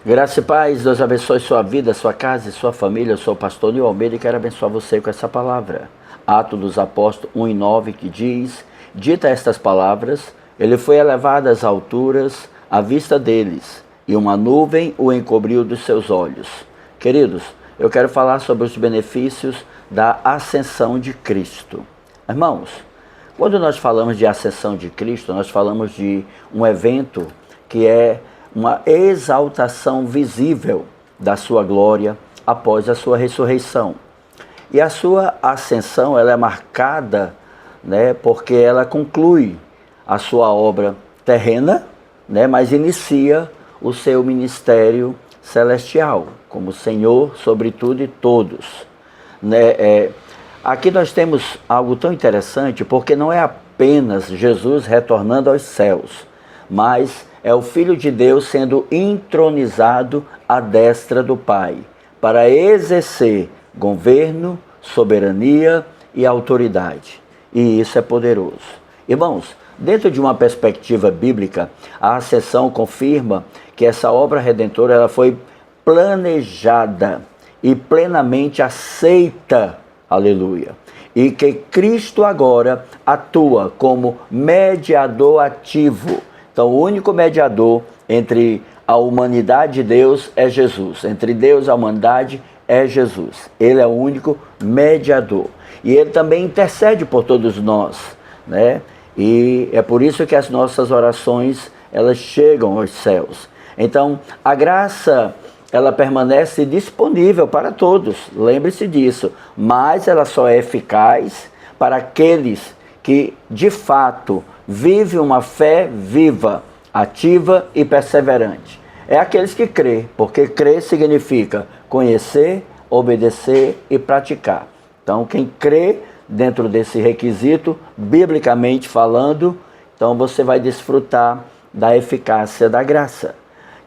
Graça e paz, Deus abençoe sua vida, sua casa e sua família. Eu sou o pastor Nil Almeida e quero abençoar você com essa palavra. Atos dos Apóstolos 1:9 que diz: dita estas palavras, ele foi elevado às alturas à vista deles, e uma nuvem o encobriu dos seus olhos. Queridos, eu quero falar sobre os benefícios da ascensão de Cristo. Irmãos, quando nós falamos de ascensão de Cristo, nós falamos de um evento que é uma exaltação visível da sua glória após a sua ressurreição. E a sua ascensão ela é marcada, porque ela conclui a sua obra terrena, mas inicia o seu ministério celestial, como Senhor sobre tudo e todos. Aqui nós temos algo tão interessante, porque não é apenas Jesus retornando aos céus, mas é o Filho de Deus sendo entronizado à destra do Pai, para exercer governo, soberania e autoridade. E isso é poderoso. Irmãos, dentro de uma perspectiva bíblica, a ascensão confirma que essa obra redentora ela foi planejada e plenamente aceita, aleluia, e que Cristo agora atua como mediador ativo. Então, o único mediador entre a humanidade e Deus é Jesus. Entre Deus e a humanidade é Jesus. Ele é o único mediador. E ele também intercede por todos nós, E é por isso que as nossas orações, elas chegam aos céus. Então, a graça, ela permanece disponível para todos. Lembre-se disso. Mas ela só é eficaz para aqueles que, de fato, vive uma fé viva, ativa e perseverante. É aqueles que crê, porque crer significa conhecer, obedecer e praticar. Então, quem crê dentro desse requisito, biblicamente falando, então você vai desfrutar da eficácia da graça.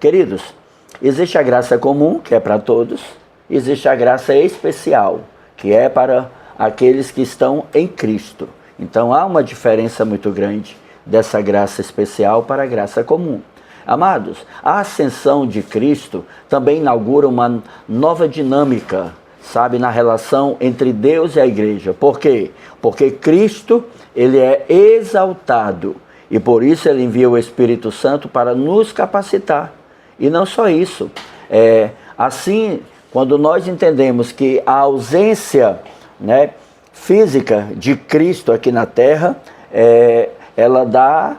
Queridos, existe a graça comum, que é para todos, existe a graça especial, que é para aqueles que estão em Cristo. Então há uma diferença muito grande dessa graça especial para a graça comum. Amados, a ascensão de Cristo também inaugura uma nova dinâmica, na relação entre Deus e a igreja. Por quê? Porque Cristo, ele é exaltado e por isso ele envia o Espírito Santo para nos capacitar. E não só isso, assim, quando nós entendemos que a ausência, física de Cristo aqui na terra, ela dá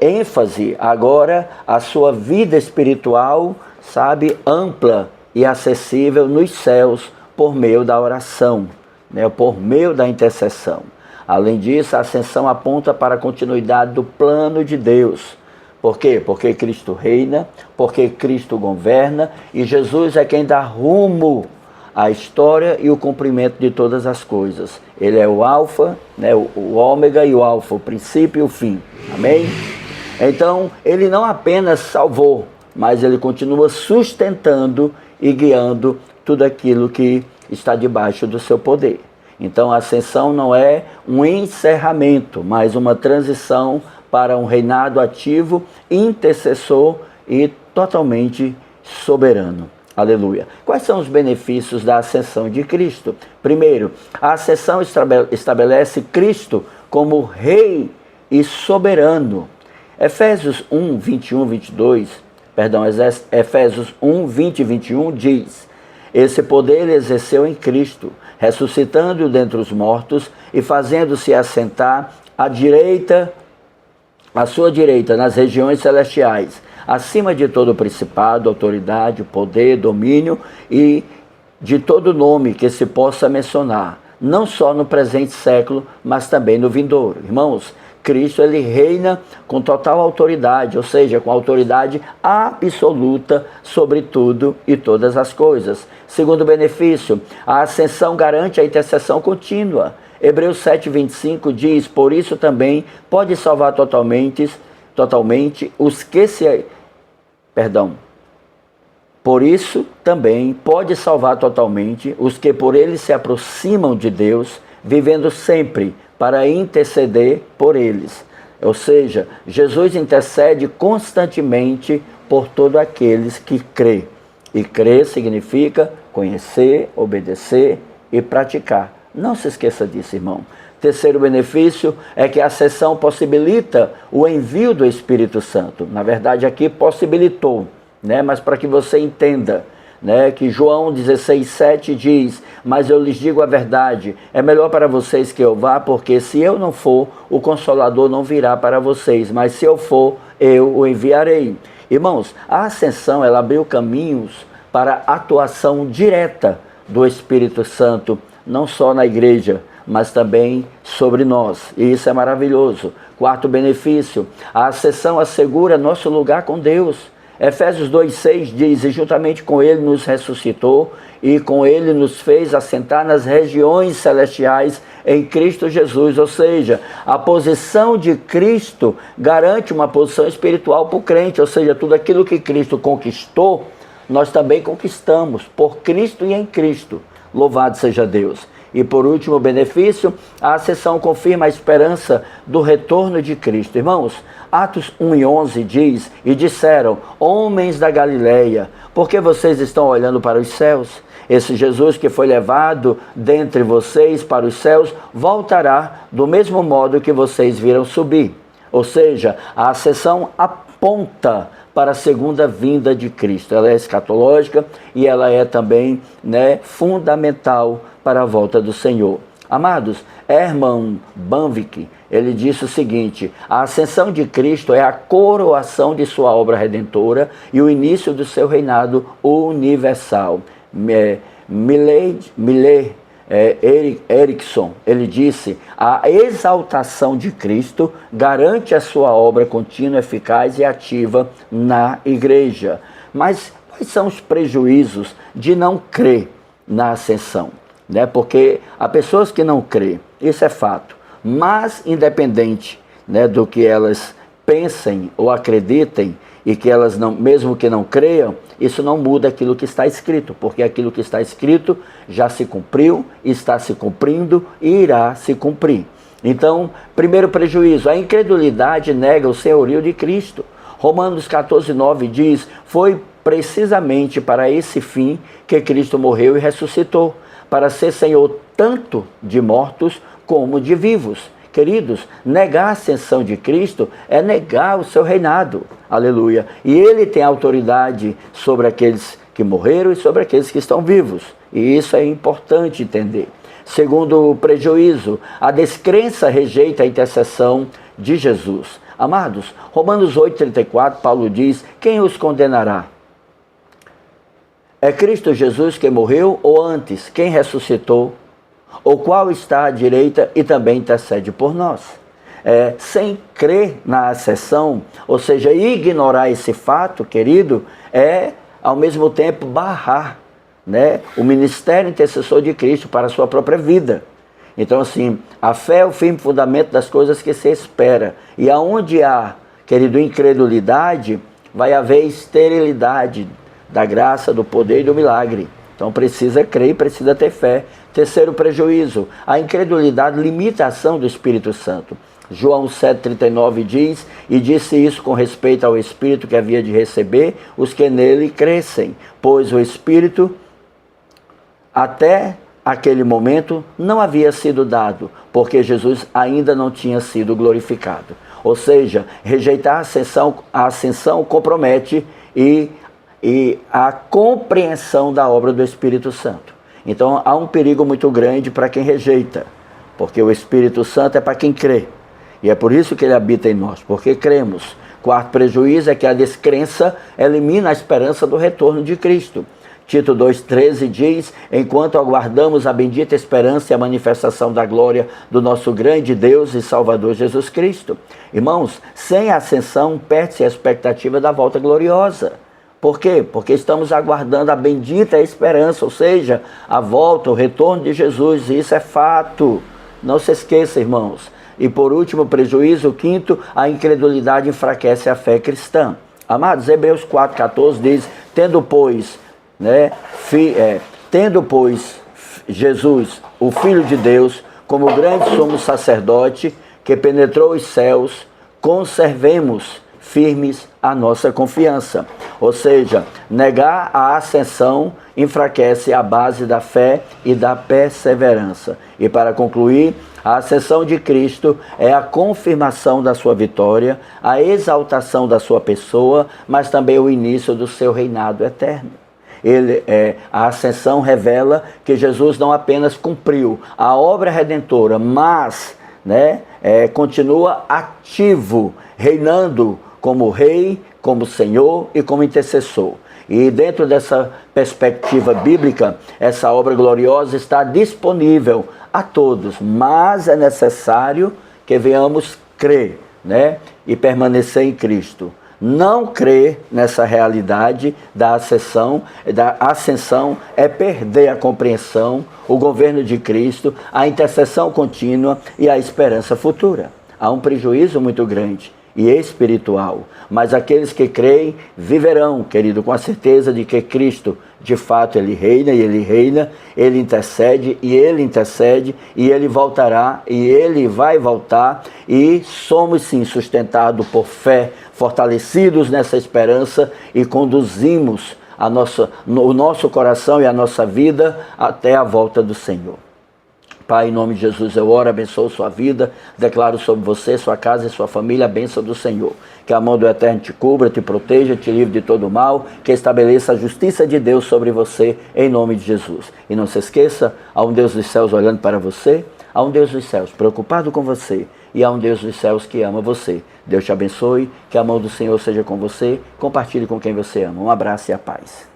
ênfase agora à sua vida espiritual, ampla e acessível nos céus por meio da oração, por meio da intercessão. Além disso, a ascensão aponta para a continuidade do plano de Deus. Por quê? Porque Cristo reina, porque Cristo governa e Jesus é quem dá rumo a história e o cumprimento de todas as coisas. Ele é o alfa, o ômega e o alfa, o princípio e o fim. Amém? Então, ele não apenas salvou, mas ele continua sustentando e guiando tudo aquilo que está debaixo do seu poder. Então, a ascensão não é um encerramento, mas uma transição para um reinado ativo, intercessor e totalmente soberano. Aleluia. Quais são os benefícios da ascensão de Cristo? Primeiro, a ascensão estabelece Cristo como Rei e soberano. Efésios 1, 21, 22, Efésios 1, 20 e 21 diz: esse poder ele exerceu em Cristo, ressuscitando-o dentre os mortos e fazendo-se assentar à sua direita, nas regiões celestiais, acima de todo principado, autoridade, poder, domínio e de todo nome que se possa mencionar, não só no presente século, mas também no vindouro. Irmãos, Cristo ele reina com total autoridade, ou seja, com autoridade absoluta sobre tudo e todas as coisas. Segundo benefício, a ascensão garante a intercessão contínua. Hebreus 7:25 diz: por isso também pode salvar totalmente os que se... Por isso também pode salvar totalmente os que por ele se aproximam de Deus, vivendo sempre para interceder por eles. Ou seja, Jesus intercede constantemente por todos aqueles que crê. E crer significa conhecer, obedecer e praticar. Não se esqueça disso, irmão. Terceiro benefício é que a ascensão possibilita o envio do Espírito Santo. Na verdade, aqui possibilitou, né? Mas para que você entenda, né, que João 16,7 diz: mas eu lhes digo a verdade, é melhor para vocês que eu vá, porque se eu não for, o Consolador não virá para vocês, mas se eu for, eu o enviarei. Irmãos, a ascensão, ela abriu caminhos para a atuação direta do Espírito Santo, não só na igreja, mas também sobre nós, e isso é maravilhoso. Quarto benefício, a ascensão assegura nosso lugar com Deus. Efésios 2,6 diz: e juntamente com ele nos ressuscitou, e com ele nos fez assentar nas regiões celestiais em Cristo Jesus. Ou seja, a posição de Cristo garante uma posição espiritual para o crente, ou seja, tudo aquilo que Cristo conquistou, nós também conquistamos, por Cristo e em Cristo. Louvado seja Deus. E por último benefício, a ascensão confirma a esperança do retorno de Cristo. Irmãos, Atos 1:11 diz: e disseram, homens da Galileia, por que vocês estão olhando para os céus? Esse Jesus que foi levado dentre vocês para os céus, voltará do mesmo modo que vocês viram subir. Ou seja, a ascensão aponta para a segunda vinda de Cristo. Ela é escatológica e ela é também, né, fundamental para a volta do Senhor. Amados, Herman Bavinck, ele disse o seguinte: a ascensão de Cristo é a coroação de sua obra redentora e o início do seu reinado universal. Erickson, ele disse: a exaltação de Cristo garante a sua obra contínua, eficaz e ativa na igreja. Mas quais são os prejuízos de não crer na ascensão? Né? Porque há pessoas que não crêem, isso é fato, mas independente, né, do que elas pensem ou acreditem, e que elas não, mesmo que não creiam, isso não muda aquilo que está escrito, porque aquilo que está escrito já se cumpriu, está se cumprindo e irá se cumprir. Então, primeiro prejuízo, a incredulidade nega o senhorio de Cristo. Romanos 14:9 diz: foi precisamente para esse fim que Cristo morreu e ressuscitou, para ser Senhor tanto de mortos como de vivos. Queridos, negar a ascensão de Cristo é negar o seu reinado. Aleluia. E ele tem autoridade sobre aqueles que morreram e sobre aqueles que estão vivos. E isso é importante entender. Segundo prejuízo, a descrença rejeita a intercessão de Jesus. Amados, Romanos 8:34, Paulo diz: quem os condenará? É Cristo Jesus que morreu, ou antes, quem ressuscitou, ou qual está à direita e também intercede por nós? Sem crer na ascensão, ou seja, ignorar esse fato, querido, é ao mesmo tempo barrar, né, o ministério intercessor de Cristo para a sua própria vida. Então, assim, a fé é o firme fundamento das coisas que se espera. E aonde há, querido, incredulidade, vai haver esterilidade da graça, do poder e do milagre. Então precisa crer e precisa ter fé. Terceiro prejuízo, a incredulidade limita a ação do Espírito Santo. João 7,39 diz: e disse isso com respeito ao Espírito que havia de receber os que nele crescem, pois o Espírito até aquele momento não havia sido dado, porque Jesus ainda não tinha sido glorificado. Ou seja, rejeitar a ascensão compromete e a compreensão da obra do Espírito Santo. Então há um perigo muito grande para quem rejeita, porque o Espírito Santo é para quem crê, e é por isso que ele habita em nós, porque cremos. Quarto prejuízo é que a descrença elimina a esperança do retorno de Cristo. Tito 2,13 diz: enquanto aguardamos a bendita esperança e a manifestação da glória do nosso grande Deus e Salvador Jesus Cristo. Irmãos, sem a ascensão perde-se a expectativa da volta gloriosa. Por quê? Porque estamos aguardando a bendita esperança, ou seja, a volta, o retorno de Jesus, e isso é fato. Não se esqueça, irmãos. E por último, prejuízo, quinto, a incredulidade enfraquece a fé cristã. Amados, Hebreus 4,14 diz: tendo, pois, Jesus, o Filho de Deus, como grande sumo sacerdote, que penetrou os céus, conservemos firmes a nossa confiança. Ou seja, negar a ascensão enfraquece a base da fé e da perseverança. E para concluir, a ascensão de Cristo é a confirmação da sua vitória, a exaltação da sua pessoa, mas também o início do seu reinado eterno. A ascensão revela que Jesus não apenas cumpriu a obra redentora, mas continua ativo, reinando como rei, como Senhor e como intercessor. E dentro dessa perspectiva bíblica, essa obra gloriosa está disponível a todos, mas é necessário que venhamos crer, e permanecer em Cristo. Não crer nessa realidade da ascensão é perder a compreensão, o governo de Cristo, a intercessão contínua e a esperança futura. Há um prejuízo muito grande e espiritual, mas aqueles que creem viverão, querido, com a certeza de que Cristo, de fato, Ele reina, Ele intercede, e Ele voltará, e Ele vai voltar, e somos sim sustentados por fé, fortalecidos nessa esperança e conduzimos o nosso coração e a nossa vida até a volta do Senhor. Pai, em nome de Jesus, eu oro, abençoo sua vida, declaro sobre você, sua casa e sua família a bênção do Senhor. Que a mão do Eterno te cubra, te proteja, te livre de todo mal, que estabeleça a justiça de Deus sobre você, em nome de Jesus. E não se esqueça, há um Deus dos céus olhando para você, há um Deus dos céus preocupado com você, e há um Deus dos céus que ama você. Deus te abençoe, que a mão do Senhor seja com você, compartilhe com quem você ama. Um abraço e a paz.